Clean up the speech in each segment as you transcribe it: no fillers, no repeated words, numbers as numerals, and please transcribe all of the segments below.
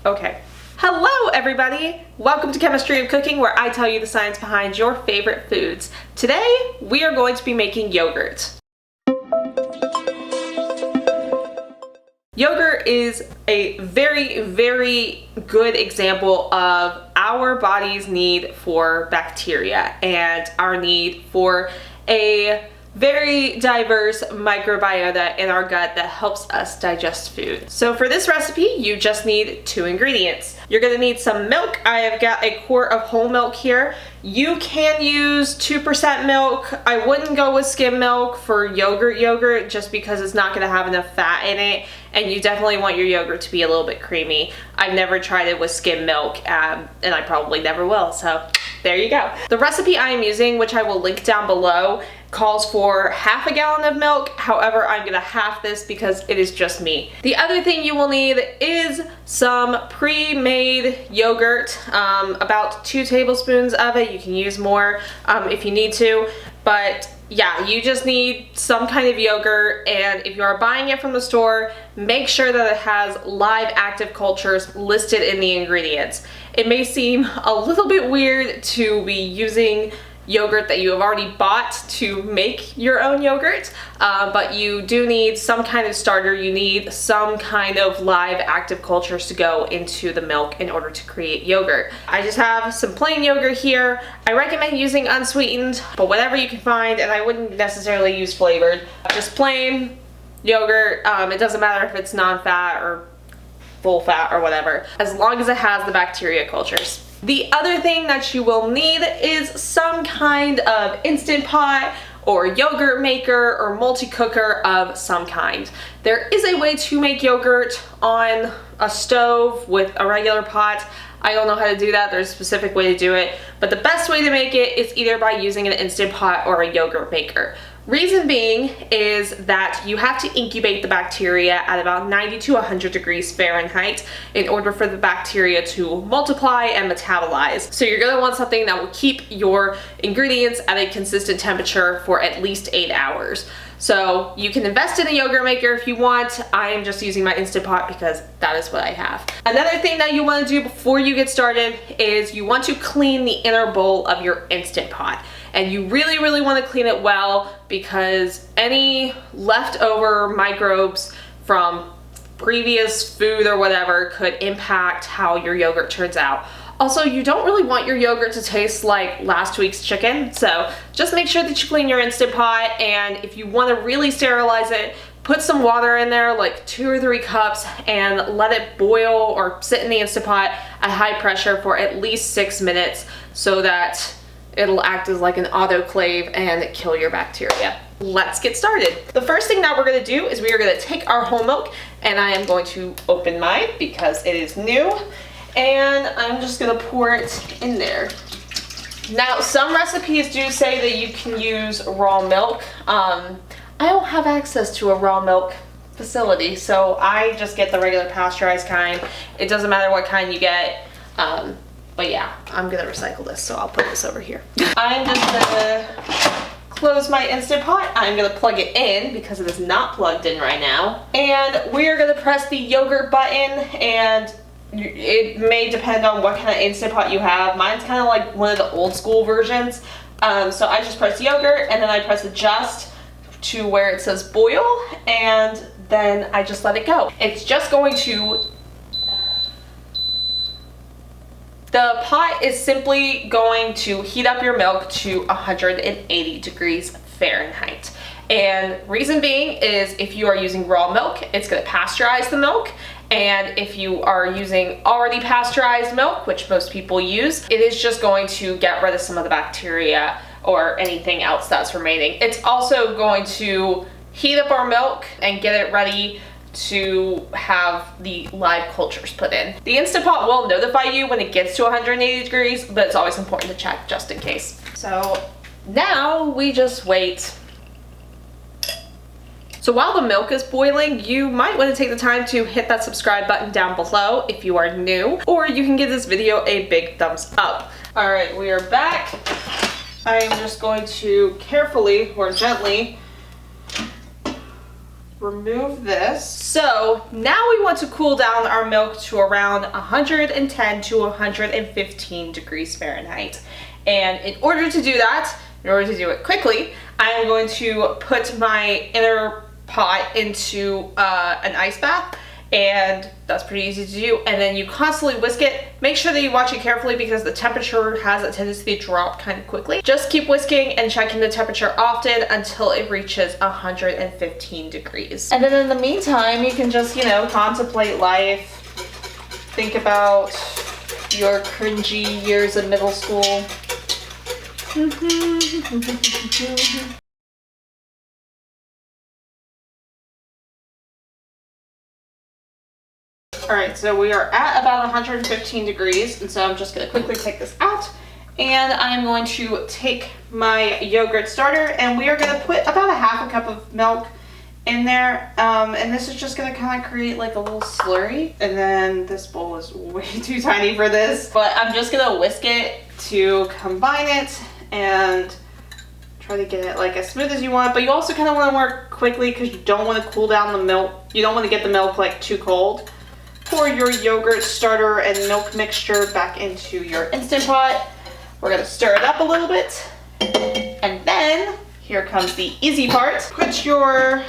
Okay. Hello everybody! Welcome to Chemistry of Cooking, where I tell you the science behind your favorite foods. Today, we are going to be making yogurt. Yogurt is a very, very good example of our body's need for bacteria and our need for a very diverse microbiota in our gut that helps us digest food. So for this recipe, you just need 2 ingredients. You're gonna need some milk. I have got a quart of whole milk here. You can use 2% milk. I wouldn't go with skim milk for yogurt just because it's not gonna have enough fat in it, and you definitely want your yogurt to be a little bit creamy. I've never tried it with skim milk, and I probably never will, so there you go. The recipe I am using, which I will link down below, calls for half a gallon of milk. However, I'm gonna half this because it is just me. The other thing you will need is some pre-made yogurt, about 2 tablespoons of it. You can use more if you need to, but yeah, you just need some kind of yogurt, and if you are buying it from the store, make sure that it has live active cultures listed in the ingredients. It may seem a little bit weird to be using yogurt that you have already bought to make your own yogurt, but you do need some kind of starter. You need some kind of live active cultures to go into the milk in order to create yogurt. I just have some plain yogurt here. I recommend using unsweetened, but whatever you can find, and I wouldn't necessarily use flavored. Just plain yogurt. It doesn't matter if it's non-fat or full fat or whatever, as long as it has the bacteria cultures. The other thing that you will need is some kind of Instant Pot or yogurt maker or multi-cooker of some kind. There is a way to make yogurt on a stove with a regular pot. I don't know how to do that. There's a specific way to do it, but the best way to make it is either by using an Instant Pot or a yogurt maker. Reason being is that you have to incubate the bacteria at about 90 to 100 degrees Fahrenheit in order for the bacteria to multiply and metabolize. So you're gonna want something that will keep your ingredients at a consistent temperature for at least 8 hours. So you can invest in a yogurt maker if you want. I am just using my Instant Pot because that is what I have. Another thing that you want to do before you get started is you want to clean the inner bowl of your Instant Pot. And you really, really want to clean it well, because any leftover microbes from previous food or whatever could impact how your yogurt turns out. Also, you don't really want your yogurt to taste like last week's chicken, so just make sure that you clean your Instant Pot, and if you want to really sterilize it, put some water in there, like 2 or 3 cups, and let it boil or sit in the Instant Pot at high pressure for at least 6 minutes so that it'll act as like an autoclave and kill your bacteria. Let's get started. The first thing that we're gonna do is we are gonna take our whole milk, and I am going to open mine because it is new, and I'm just gonna pour it in there. Now, some recipes do say that you can use raw milk. I don't have access to a raw milk facility, so I just get the regular pasteurized kind. It doesn't matter what kind you get. But yeah, I'm gonna recycle this, so I'll put this over here. I'm just gonna close my Instant Pot. I'm gonna plug it in because it is not plugged in right now. And we are gonna press the yogurt button, and it may depend on what kind of Instant Pot you have. Mine's kind of like one of the old school versions. So I just press yogurt, and then I press adjust to where it says boil, and then I just let it go. It's just going to The pot is simply going to heat up your milk to 180 degrees Fahrenheit. And reason being is if you are using raw milk, it's going to pasteurize the milk. And if you are using already pasteurized milk, which most people use, it is just going to get rid of some of the bacteria or anything else that's remaining. It's also going to heat up our milk and get it ready to have the live cultures put in. The Instant Pot will notify you when it gets to 180 degrees, but it's always important to check just in case. So now we just wait. So while the milk is boiling, you might want to take the time to hit that subscribe button down below if you are new, or you can give this video a big thumbs up. All right, we are back. I am just going to carefully or gently remove this. So now we want to cool down our milk to around 110 to 115 degrees Fahrenheit. And in order to do that, in order to do it quickly, I'm going to put my inner pot into an ice bath, and that's pretty easy to do. And then you constantly whisk it. Make sure that you watch it carefully because the temperature has a tendency to drop kind of quickly. Just keep whisking and checking the temperature often until it reaches 115 degrees. And then in the meantime, you can just, contemplate life. Think about your cringy years in middle school. Alright, so we are at about 115 degrees, and so I'm just going to quickly take this out, and I'm going to take my yogurt starter, and we are going to put about a half a cup of milk in there, and this is just going to kind of create like a little slurry, and then this bowl is way too tiny for this, but I'm just going to whisk it to combine it and try to get it like as smooth as you want, but you also kind of want to work quickly because you don't want to cool down the milk. You don't want to get the milk like too cold. Pour your yogurt starter and milk mixture back into your Instant Pot. We're going to stir it up a little bit. And then, here comes the easy part. Put your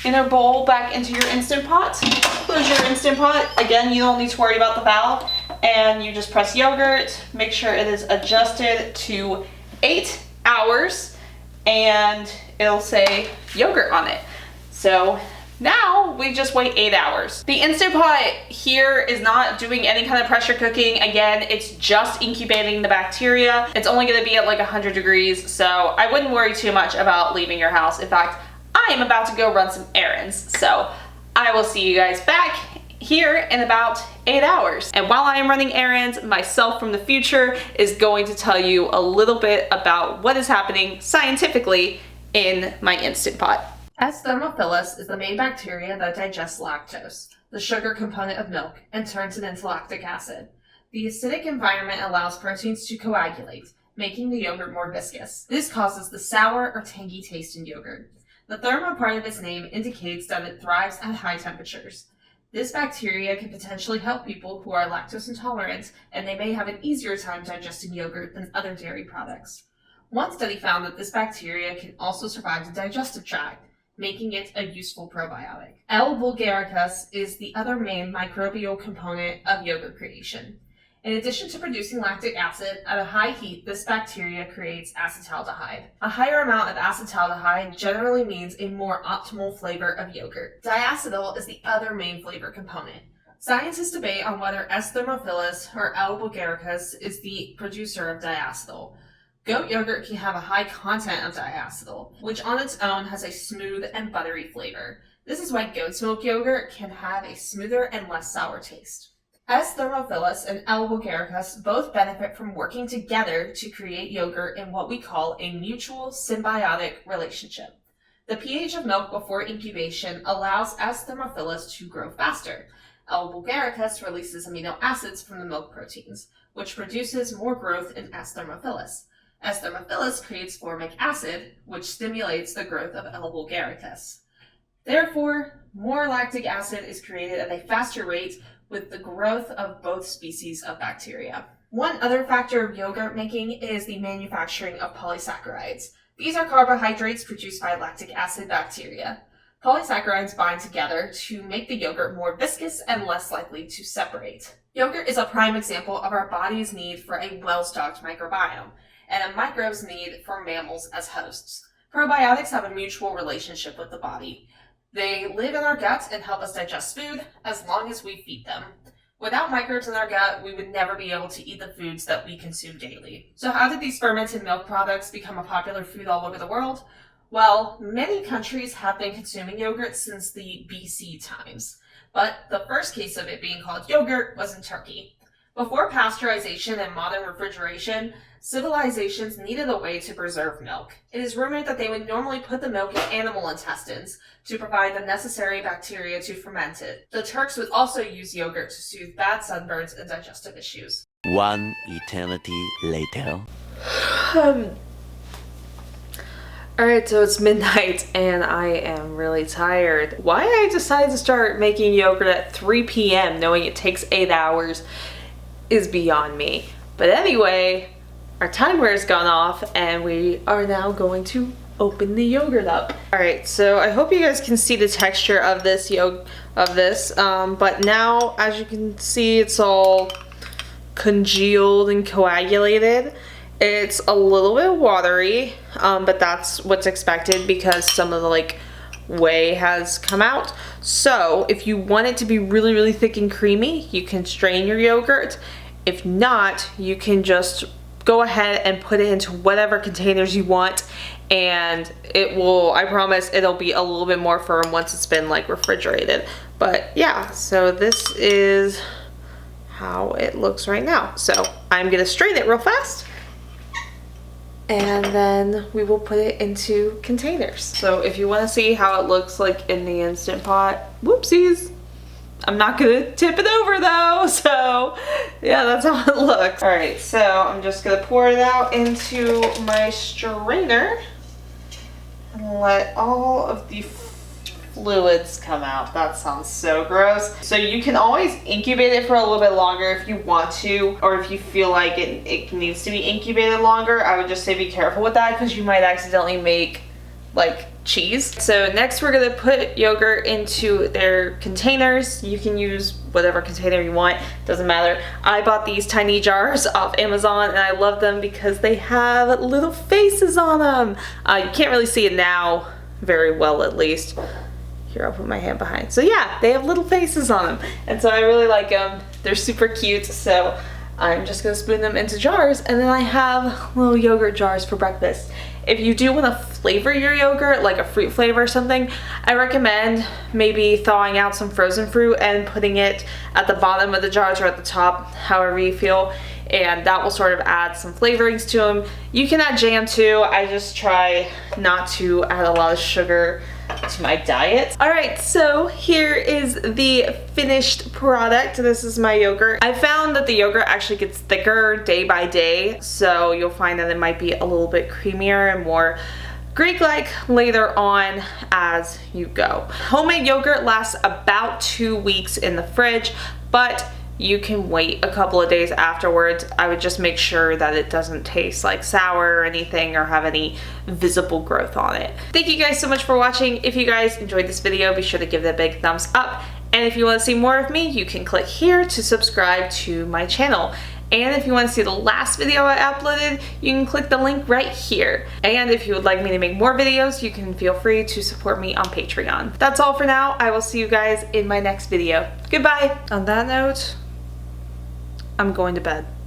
inner bowl back into your Instant Pot. Close your Instant Pot. Again, you don't need to worry about the valve. And you just press yogurt. Make sure it is adjusted to 8 hours. And it'll say yogurt on it. So now we just wait 8 hours. The Instant Pot here is not doing any kind of pressure cooking. Again, it's just incubating the bacteria. It's only gonna be at like 100 degrees, so I wouldn't worry too much about leaving your house. In fact, I am about to go run some errands, so I will see you guys back here in about 8 hours. And while I am running errands, myself from the future is going to tell you a little bit about what is happening scientifically in my Instant Pot. S. thermophilus is the main bacteria that digests lactose, the sugar component of milk, and turns it into lactic acid. The acidic environment allows proteins to coagulate, making the yogurt more viscous. This causes the sour or tangy taste in yogurt. The thermo part of its name indicates that it thrives at high temperatures. This bacteria can potentially help people who are lactose intolerant, and they may have an easier time digesting yogurt than other dairy products. One study found that this bacteria can also survive the digestive tract, making it a useful probiotic. L. vulgaricus is the other main microbial component of yogurt creation. In addition to producing lactic acid, at a high heat, this bacteria creates acetaldehyde. A higher amount of acetaldehyde generally means a more optimal flavor of yogurt. Diacetyl is the other main flavor component. Scientists debate on whether S. thermophilus or L. vulgaricus is the producer of diacetyl. Goat yogurt can have a high content of diacetyl, which on its own has a smooth and buttery flavor. This is why goat's milk yogurt can have a smoother and less sour taste. S. thermophilus and L. vulgaricus both benefit from working together to create yogurt in what we call a mutual symbiotic relationship. The pH of milk before incubation allows S. thermophilus to grow faster. L. vulgaricus releases amino acids from the milk proteins, which produces more growth in S. thermophilus. S. thermophilus creates formic acid, which stimulates the growth of L. vulgaricus. Therefore, more lactic acid is created at a faster rate with the growth of both species of bacteria. One other factor of yogurt making is the manufacturing of polysaccharides. These are carbohydrates produced by lactic acid bacteria. Polysaccharides bind together to make the yogurt more viscous and less likely to separate. Yogurt is a prime example of our body's need for a well-stocked microbiome, and a microbe's need for mammals as hosts. Probiotics have a mutual relationship with the body. They live in our gut and help us digest food as long as we feed them. Without microbes in our gut, we would never be able to eat the foods that we consume daily. So how did these fermented milk products become a popular food all over the world? Well, many countries have been consuming yogurt since the BC times, but the first case of it being called yogurt was in Turkey. Before pasteurization and modern refrigeration, civilizations needed a way to preserve milk. It is rumored that they would normally put the milk in animal intestines to provide the necessary bacteria to ferment it. The Turks would also use yogurt to soothe bad sunburns and digestive issues. One eternity later. Alright, so it's midnight and I am really tired. Why I decided to start making yogurt at 3 p.m. knowing it takes 8 hours is beyond me. But anyway, our timer has gone off and we are now going to open the yogurt up. Alright, so I hope you guys can see the texture of this but now as you can see it's all congealed and coagulated. It's a little bit watery, but that's what's expected because some of the whey has come out. So if you want it to be really, really thick and creamy, you can strain your yogurt. If not, you can just go ahead and put it into whatever containers you want, and it will, I promise, it'll be a little bit more firm once it's been refrigerated. But yeah, so this is how it looks right now. So I'm gonna strain it real fast, and then we will put it into containers. So if you want to see how it looks like in the Instant Pot, whoopsies, I'm not gonna tip it over though, so yeah, that's how it looks. All right, so I'm just gonna pour it out into my strainer and let all of the fluids come out. That sounds so gross. So you can always incubate it for a little bit longer if you want to, or if you feel like it needs to be incubated longer. I would just say be careful with that because you might accidentally make cheese. So next we're gonna put yogurt into their containers. You can use whatever container you want, doesn't matter. I bought these tiny jars off Amazon and I love them because they have little faces on them. You can't really see it now very well, at least. Here, I'll put my hand behind. So yeah, they have little faces on them, and so I really like them. They're super cute, so I'm just gonna spoon them into jars, and then I have little yogurt jars for breakfast. If you do want to flavor your yogurt, like a fruit flavor or something, I recommend maybe thawing out some frozen fruit and putting it at the bottom of the jars or at the top, however you feel, and that will sort of add some flavorings to them. You can add jam too. I just try not to add a lot of sugar to my diet. All right, so here is the finished product. This is my yogurt. I found that the yogurt actually gets thicker day by day, so you'll find that it might be a little bit creamier and more Greek-like later on as you go. Homemade yogurt lasts about 2 weeks in the fridge, but you can wait a couple of days afterwards. I would just make sure that it doesn't taste sour or anything or have any visible growth on it. Thank you guys so much for watching. If you guys enjoyed this video, be sure to give it a big thumbs up. And if you want to see more of me, you can click here to subscribe to my channel. And if you want to see the last video I uploaded, you can click the link right here. And if you would like me to make more videos, you can feel free to support me on Patreon. That's all for now. I will see you guys in my next video. Goodbye. On that note, I'm going to bed.